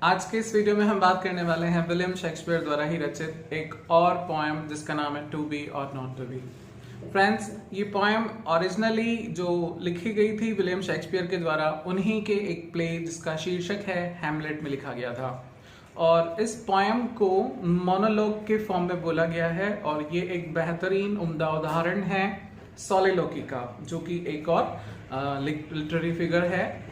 आज के इस वीडियो में हम बात करने वाले हैं विलियम शेक्सपियर द्वारा ही रचित एक और पोएम जिसका नाम है to be or not to B. Friends, ये पोएम ओरिजिनली जो लिखी गई थी विलियम शेक्सपियर के द्वारा उन्हीं के एक प्ले जिसका शीर्षक है हैमलेट में लिखा गया था। और इस पोएम को मोनोलॉग के फॉर्म में बोला गया है और ये एक बेहतरीन उम्दा उदाहरण है सोलिलोकी का, जो कि एक और लिटरेरी फिगर है।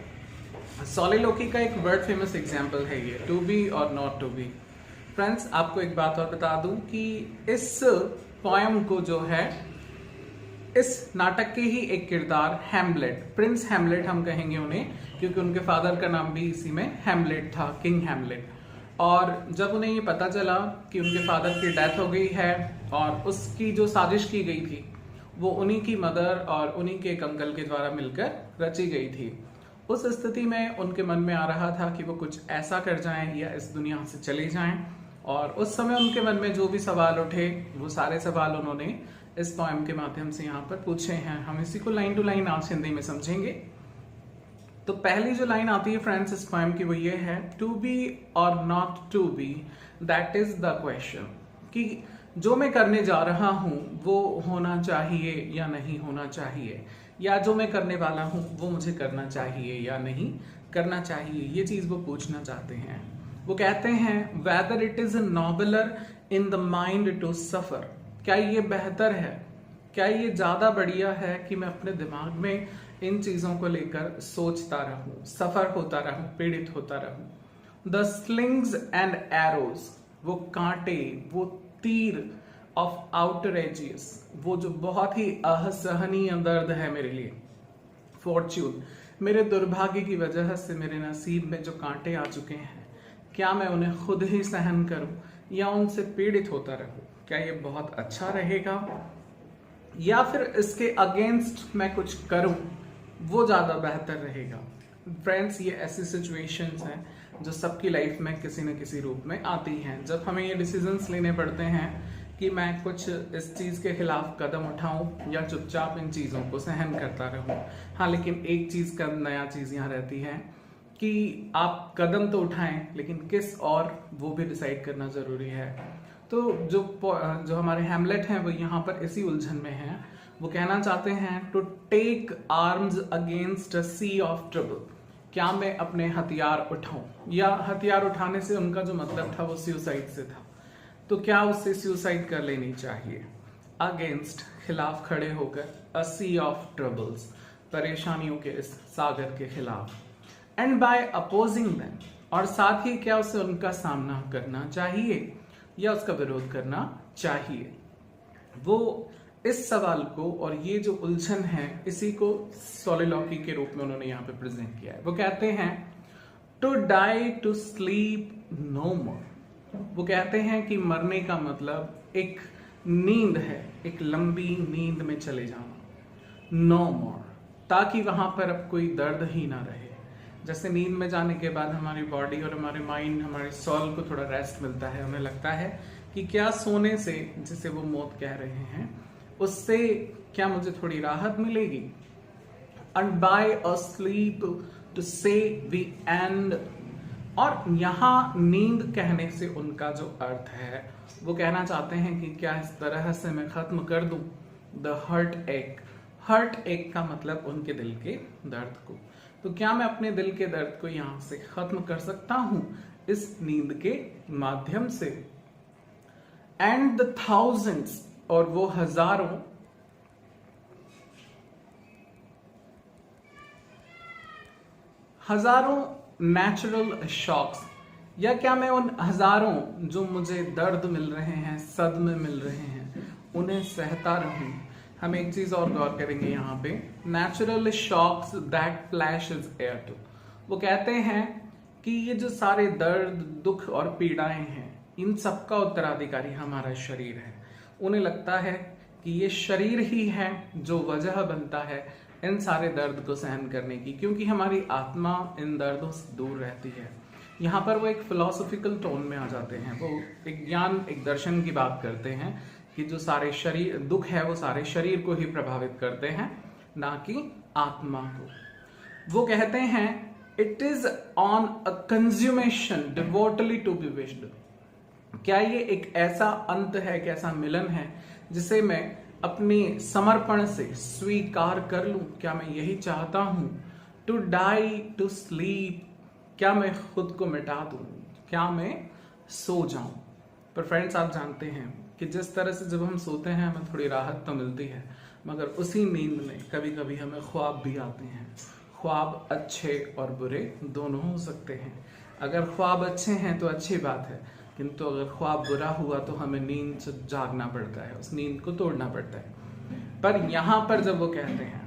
सोलिलोकी का एक वर्ड फेमस एग्जाम्पल है ये to be or not to B. Friends, आपको एक बात और बता दूं कि इस पोएम को जो है इस नाटक के ही एक किरदार हैमलेट, प्रिंस हैमलेट हम कहेंगे उन्हें, क्योंकि उनके फादर का नाम भी इसी में हैमलेट था, किंग हैमलेट। और जब उन्हें ये पता चला कि उनके फादर की डेथ हो गई है और उसकी जो साजिश की गई थी वो उन्हीं की मदर और उन्हीं के एक अंकल के द्वारा मिलकर रची गई थी, उस स्थिति में उनके मन में आ रहा था कि वो कुछ ऐसा कर जाएं या इस दुनिया से चले जाएं। और उस समय उनके मन में जो भी सवाल उठे वो सारे सवाल उन्होंने इस पोएम के माध्यम से यहाँ पर पूछे हैं। हम इसी को लाइन टू लाइन आज हिंदी में समझेंगे। तो पहली जो लाइन आती है फ्रेंड्स इस पोएम की वो ये है, to be or not to be that is the question, कि जो मैं करने जा रहा हूं वो होना चाहिए या नहीं होना चाहिए, या जो मैं करने वाला हूं वो मुझे करना चाहिए या नहीं करना चाहिए, ये चीज वो पूछना चाहते हैं। वो कहते हैं whether it is nobler in the mind to suffer, क्या ये बेहतर है, क्या ये ज्यादा बढ़िया है कि मैं अपने दिमाग में इन चीजों को लेकर सोचता रहूं, सफर होता रहूं, पीड़ित होता रहूं। द स्लिंग्स एंड एरोज, वो कांटे, वो तीर ऑफ आउटरेजियस, वो जो बहुत ही असहनीय दर्द है मेरे लिए। फॉर्च्यून, मेरे दुर्भाग्य की वजह से मेरे नसीब में जो कांटे आ चुके हैं, क्या मैं उन्हें खुद ही सहन करूं या उनसे पीड़ित होता रहूं? क्या ये बहुत अच्छा रहेगा, या फिर इसके अगेंस्ट मैं कुछ करूं वो ज्यादा बेहतर रहेगा? फ्रेंड्स, ये ऐसी सिचुएशंस हैं जो सबकी लाइफ में किसी न किसी रूप में आती हैं, जब हमें ये डिसीजंस लेने पड़ते हैं कि मैं कुछ इस चीज के खिलाफ कदम उठाऊं या चुपचाप इन चीजों को सहन करता रहूं। हाँ, लेकिन एक चीज का नया चीज यहाँ रहती है कि आप कदम तो उठाएं, लेकिन किस और वो भी डिसाइड करना जरूरी है। तो जो हमारे हैमलेट हैं वो यहाँ पर इसी उलझन में हैं। वो कहना चाहते हैं to take arms against a sea of trouble, क्या मैं अपने हथियार उठाऊं, या हथियार उठाने से उनका जो मतलब था वो सुसाइड से था, तो क्या उससे सुसाइड कर लेनी चाहिए? अगेंस्ट, खिलाफ खड़े होकर, अ सी ऑफ ट्रबल्स, परेशानियों के इस सागर के खिलाफ। एंड बाय अपोजिंग देम, और साथ ही क्या उसे उनका सामना करना चाहिए या उसका विरोध करना चाहिए? वो इस सवाल को और ये जो उलझन है इसी को सोलिलोकी के रूप में उन्होंने यहाँ पे प्रेजेंट किया है। वो कहते हैं to die to sleep no more, वो कहते हैं कि मरने का मतलब एक नींद है, एक लंबी नींद में चले जाना। नो मोर, ताकि वहां पर अब कोई दर्द ही ना रहे। जैसे नींद में जाने के बाद हमारी बॉडी और हमारे माइंड, हमारे सोल को थोड़ा रेस्ट मिलता है, उन्हें लगता है कि क्या सोने से, जिसे वो मौत कह रहे हैं, उससे क्या मुझे थोड़ी राहत मिलेगी? And by a sleep to say we end, और यहाँ नींद कहने से उनका जो अर्थ है वो कहना चाहते हैं कि क्या इस तरह से मैं खत्म कर दूं द हर्ट एक। हर्ट एक का मतलब उनके दिल के दर्द को। तो क्या मैं अपने दिल के दर्द को यहां से खत्म कर सकता हूं इस नींद के माध्यम से? एंड द थाउजेंड्स, और वो हजारों नेचुरल शॉक्स, या क्या मैं उन हजारों जो मुझे दर्द मिल रहे हैं, सदमे मिल रहे हैं, उन्हें सहता रहूं? हम एक चीज और गौर करेंगे यहाँ पे, natural shocks that flesh is heir to. वो कहते हैं कि ये जो सारे दर्द, दुख और पीड़ाएं हैं, इन सबका उत्तराधिकारी हमारा शरीर है। उन्हें लगता है कि ये शरीर ही है जो वजह बनता है इन सारे दर्द को सहन करने की, क्योंकि हमारी आत्मा इन दर्दों से दूर रहती है। यहाँ पर वो एक फिलोसॉफिकल टोन में आ जाते हैं, वो एक ज्ञान, एक दर्शन की बात करते हैं कि जो सारे शरीर दुख है वो सारे शरीर को ही प्रभावित करते हैं, ना कि आत्मा को। वो कहते हैं it is on a consummation devoutly to be wished. क्या ये एक ऐसा अंत है, एक ऐसा मिलन है जिसे मैं अपने समर्पण से स्वीकार कर लूं? क्या मैं यही चाहता हूं? टू डाई टू स्लीप, क्या मैं खुद को मिटा दूं? क्या मैं सो जाऊं? पर फ्रेंड्स, आप जानते हैं कि जिस तरह से जब हम सोते हैं हमें थोड़ी राहत तो मिलती है, मगर उसी नींद में कभी कभी हमें ख्वाब भी आते हैं। ख्वाब अच्छे और बुरे दोनों हो सकते हैं। अगर ख्वाब अच्छे हैं तो अच्छी बात है, किंतु अगर ख्वाब बुरा हुआ तो हमें नींद से जागना पड़ता है, उस नींद को तोड़ना पड़ता है। पर यहां पर जब वो कहते हैं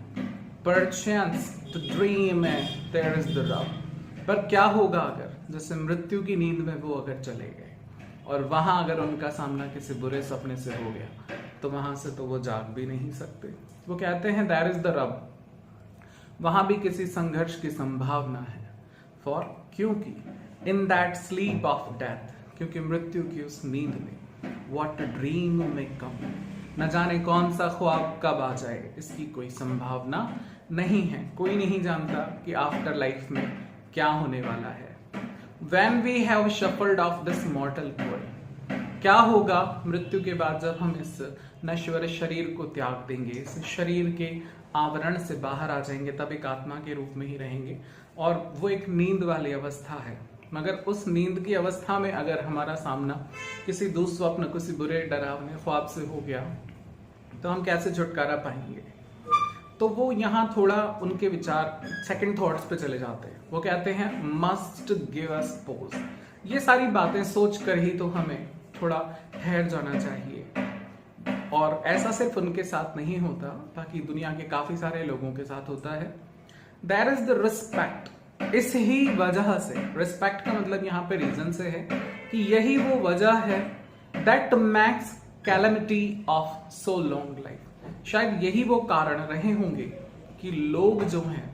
perchance the dream and there is the rub, पर क्या होगा अगर जैसे मृत्यु की नींद में वो अगर चले गए और वहां अगर उनका सामना किसी बुरे सपने से हो गया, तो वहां से तो वो जाग भी नहीं सकते। वो कहते हैं देयर इज द रब, वहां भी किसी संघर्ष की संभावना है। फॉर क्योंकि in that sleep of death, क्योंकि मृत्यु की उस नींद में व्हाट ड्रीम में कम, न जाने कौन सा ख्वाब कब आ जाए, इसकी कोई संभावना नहीं है। कोई नहीं जानता कि आफ्टर लाइफ में क्या होने वाला है। When we have shuffled off this mortal body, क्या होगा मृत्यु के बाद जब हम इस नश्वर शरीर को त्याग देंगे, इस शरीर के आवरण से बाहर आ जाएंगे, तब एक आत्मा के रूप में ही रहेंगे। और वो एक नींद वाली अवस्था है। मगर उस नींद की अवस्था में अगर हमारा सामना किसी दुस्वप्न, किसी बुरे डरावने ख्वाब से हो गया, तो हम कैसे छुटकारा पाएंगे? तो वो यहाँ थोड़ा उनके विचार सेकंड थॉट्स पे चले जाते हैं। वो कहते हैं मस्ट गिव अस पोज। ये सारी बातें सोच कर ही तो हमें थोड़ा ठहर जाना चाहिए। और ऐसा सिर्फ उनके साथ नहीं होता, बाकी दुनिया के काफी सारे लोगों के साथ होता है। There is the respect. इस ही वजह से, रिस्पेक्ट का मतलब यहाँ पे रीजन से है कि यही वो वजह है that max calamity of so long life. शायद यही वो कारण रहे होंगे कि लोग जो हैं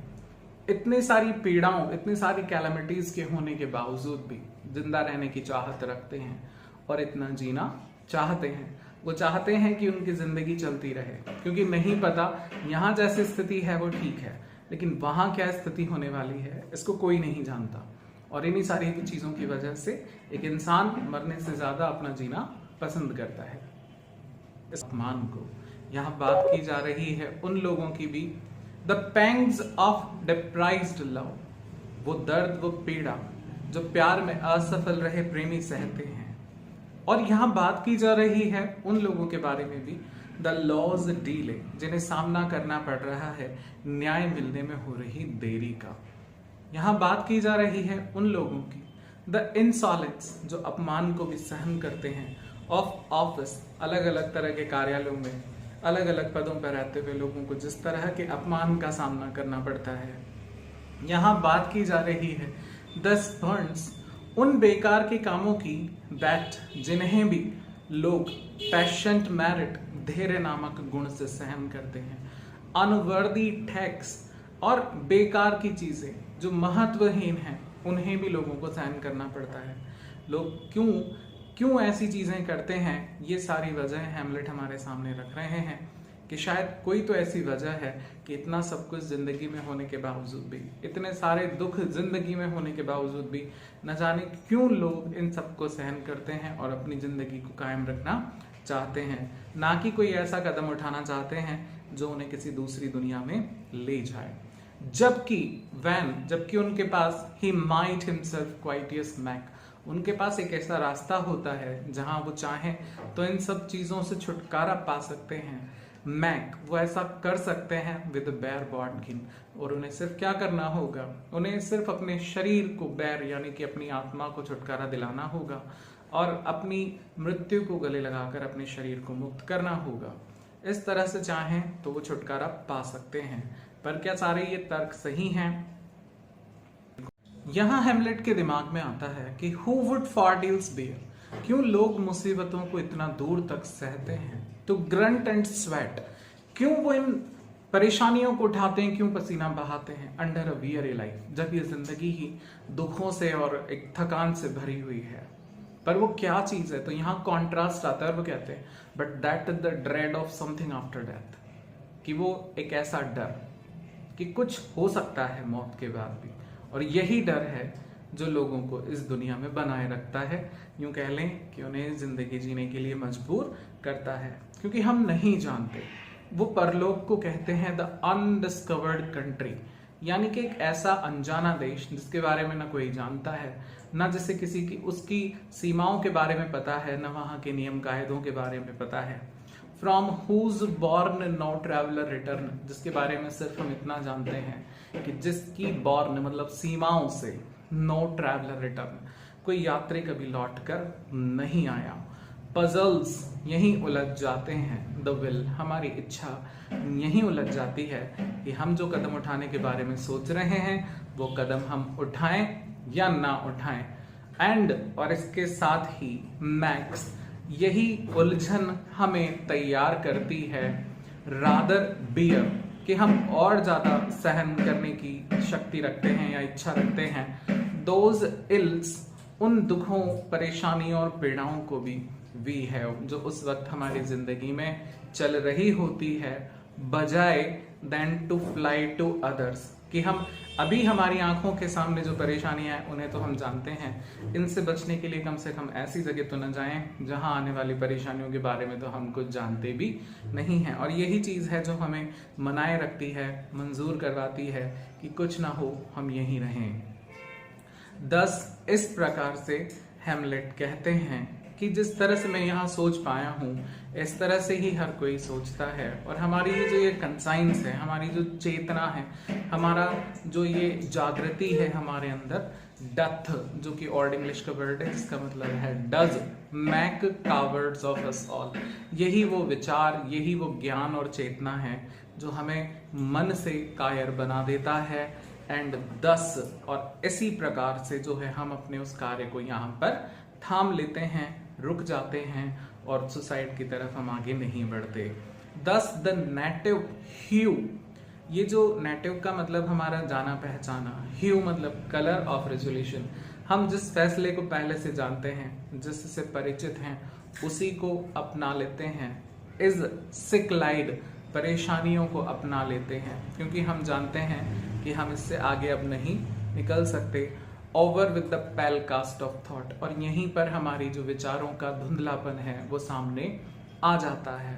इतनी सारी पीड़ाओं, इतनी सारी कैलेमिटीज के होने के बावजूद भी जिंदा रहने की चाहत रखते हैं और इतना जीना चाहते हैं। वो चाहते हैं कि उनकी जिंदगी चलती रहे, क्योंकि नहीं पता यहाँ जैसी स्थिति है वो ठीक है, लेकिन वहां क्या स्थिति होने वाली है इसको कोई नहीं जानता। और इन्हीं सारी चीजों की वजह से एक इंसान मरने से ज्यादा अपना जीना पसंद करता है। इस मान को यहाँ बात की जा रही है उन लोगों की भी, द पैंग्स ऑफ डिप्राइज्ड लव, वो दर्द, वो पीड़ा जो प्यार में असफल रहे प्रेमी सहते हैं। और यहाँ बात की जा रही है उन लोगों के बारे में भी, द लॉज डीले, जिन्हें सामना करना पड़ रहा है न्याय मिलने में हो रही देरी का। यहाँ बात की जा रही है उन लोगों की, द इंसॉलेंस, जो अपमान को भी सहन करते हैं, ऑफ ऑफिस, अलग अलग तरह के कार्यालयों में अलग अलग पदों पर रहते हुए लोगों को जिस तरह के अपमान का सामना करना पड़ता है। यहाँ बात की जा रही है द स्पर्न्स, उन बेकार के कामों की, दैट, जिन्हें भी लोग पैशंट मेरिट, धैर्य नामक गुण से सहन करते हैं, अनवर्दी टैक्स, और बेकार की चीजें जो महत्वहीन हैं उन्हें भी लोगों को सहन करना पड़ता है। लोग क्यों ऐसी चीजें करते हैं, ये सारी वजह हैमलेट हमारे सामने रख रहे हैं कि शायद कोई तो ऐसी वजह है कि इतना सब कुछ जिंदगी में होने के बावजूद भी, इतने सारे दुख जिंदगी में होने के बावजूद भी, न जाने क्यों लोग इन सबको सहन करते हैं और अपनी जिंदगी को कायम रखना चाहते हैं, ना कि कोई ऐसा कदम उठाना चाहते हैं जो उन्हें किसी दूसरी दुनिया में ले जाए। जबकि उनके पास ही माइट हिमसेल्फ क्वाइटियस मैक, उनके पास एक ऐसा रास्ता होता है जहां वो चाहें तो इन सब चीजों से छुटकारा पा सकते हैं। मैक, वो ऐसा कर सकते हैं विद बेयर बॉडकिन, और उन्हें सिर्फ क्या करना होगा, उन्हें सिर्फ अपने शरीर को बेयर यानी कि अपनी आत्मा को छुटकारा दिलाना होगा और अपनी मृत्यु को गले लगाकर अपने शरीर को मुक्त करना होगा। इस तरह से चाहें तो वो छुटकारा पा सकते हैं। पर क्या सारे ये तर्क सही हैं? यहां हेमलेट के दिमाग में आता है कि हु वुड फॉरडील्स बेयर, क्यों लोग मुसीबतों को इतना दूर तक सहते हैं, तो ग्रंट एंड स्वेट, क्यों वो इन परेशानियों को उठाते हैं, क्यों पसीना बहाते हैं अंडर अ वियरी लाइफ, जब ये जिंदगी ही दुखों से और एक थकान से भरी हुई है। पर वो क्या चीज है? तो यहाँ कॉन्ट्रास्ट आता है और वो कहते हैं but that is the dread of something after death, कि वो एक ऐसा डर कि कुछ हो सकता है मौत के बाद भी, और यही डर है जो लोगों को इस दुनिया में बनाए रखता है, यूं कह लें कि उन्हें जिंदगी जीने के लिए मजबूर करता है, क्योंकि हम नहीं जानते। वो परलोक को कहते हैं द अनडिस्कवर्ड कंट्री, यानी कि एक ऐसा अनजाना देश जिसके बारे में ना कोई जानता है, ना जिसे किसी की उसकी सीमाओं के बारे में पता है, ना वहां के नियम कायदों के बारे में पता है। From whose bourn no traveller return, जिसके बारे में सिर्फ हम इतना जानते हैं कि जिसकी बॉर्न मतलब सीमाओं से, नो ट्रैवलर रिटर्न, कोई यात्री कभी लौट कर नहीं आया। पजल्स यहीं उलझ जाते हैं, द विल हमारी इच्छा यहीं उलझ जाती है कि हम जो कदम उठाने के बारे में सोच रहे हैं वो कदम हम उठाएं या ना उठाएं। एंड और इसके साथ ही मैक्स, यही उलझन हमें तैयार करती है रादर बियर, कि हम और ज्यादा सहन करने की शक्ति रखते हैं या इच्छा रखते हैं। दोज इल्स, उन दुखों, परेशानियों और पीड़ाओं को भी वी है जो उस वक्त हमारी जिंदगी में चल रही होती है, बजाय than to fly to others, कि हम अभी हमारी आंखों के सामने जो परेशानियां हैं उन्हें तो हम जानते हैं, इनसे बचने के लिए कम से कम ऐसी जगह तो न जाएं जहां आने वाली परेशानियों के बारे में तो हम कुछ जानते भी नहीं हैं। और यही चीज है जो हमें मनाए रखती है, मंजूर करवाती है कि कुछ ना हो, हम यहीं रहें। दस इस प्रकार से हैमलेट कहते हैं कि जिस तरह से मैं यहाँ सोच पाया हूँ इस तरह से ही हर कोई सोचता है, और हमारी जो ये कंसाइंस है, हमारी जो चेतना है, हमारा जो ये जागृति है हमारे अंदर, डथ जो कि ओल्ड इंग्लिश का वर्ड है जिसका मतलब है does make cowards of us all, यही वो विचार, यही वो ज्ञान और चेतना है जो हमें मन से कायर बना देता है। एंड दस और इसी प्रकार से जो है हम अपने उस कार्य को यहाँ पर थाम लेते हैं, रुक जाते हैं और सुसाइड की तरफ हम आगे नहीं बढ़ते। दस द नेटिव ह्यू, ये जो नेटिव का मतलब हमारा जाना पहचाना, ह्यू मतलब कलर ऑफ रेजोल्यूशन, हम जिस फैसले को पहले से जानते हैं, जिससे परिचित हैं, उसी को अपना लेते हैं। इज सिकलाइड, परेशानियों को अपना लेते हैं क्योंकि हम जानते हैं कि हम इससे आगे अब नहीं निकल सकते। Over with the pale cast of thought, और यहीं पर हमारी जो विचारों का धुंधलापन है वो सामने आ जाता है।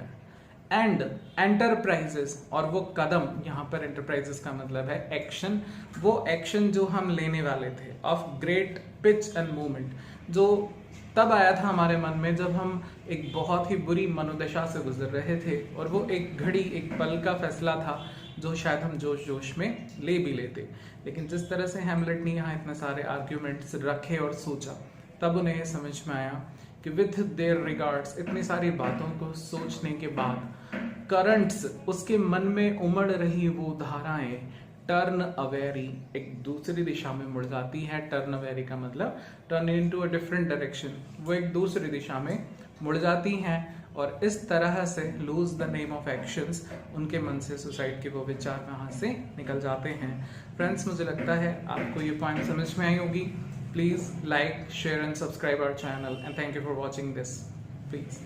एंड एंटरप्राइजेस, और वो कदम, यहाँ पर एंटरप्राइजेस का मतलब है एक्शन, वो एक्शन जो हम लेने वाले थे, of great pitch and movement, जो तब आया था हमारे मन में जब हम एक बहुत ही बुरी मनोदशा से गुजर रहे थे, और वो एक घड़ी, एक पल का फैसला था जो शायद हम जोश जोश में ले भी लेते। लेकिन जिस तरह से हैमलेट ने यहाँ इतने सारे आर्ग्यूमेंट्स रखे और सोचा, तब उन्हें समझ में आया कि विथ देयर रिगार्ड्स, इतनी सारी बातों को सोचने के बाद, करंट्स, उसके मन में उमड़ रही वो धाराएं, टर्न अवेरी, एक दूसरी दिशा में मुड़ जाती है। टर्न अवेरी का मतलब turn into a different direction, वो एक दूसरी दिशा में मुड़ जाती हैं, और इस तरह से lose the name of actions, उनके मन से सुसाइड के वो विचार वहां से निकल जाते हैं। फ्रेंड्स, मुझे लगता है आपको ये पॉइंट समझ में आई होगी। Please like, share and subscribe our channel, and thank you for watching this. Please.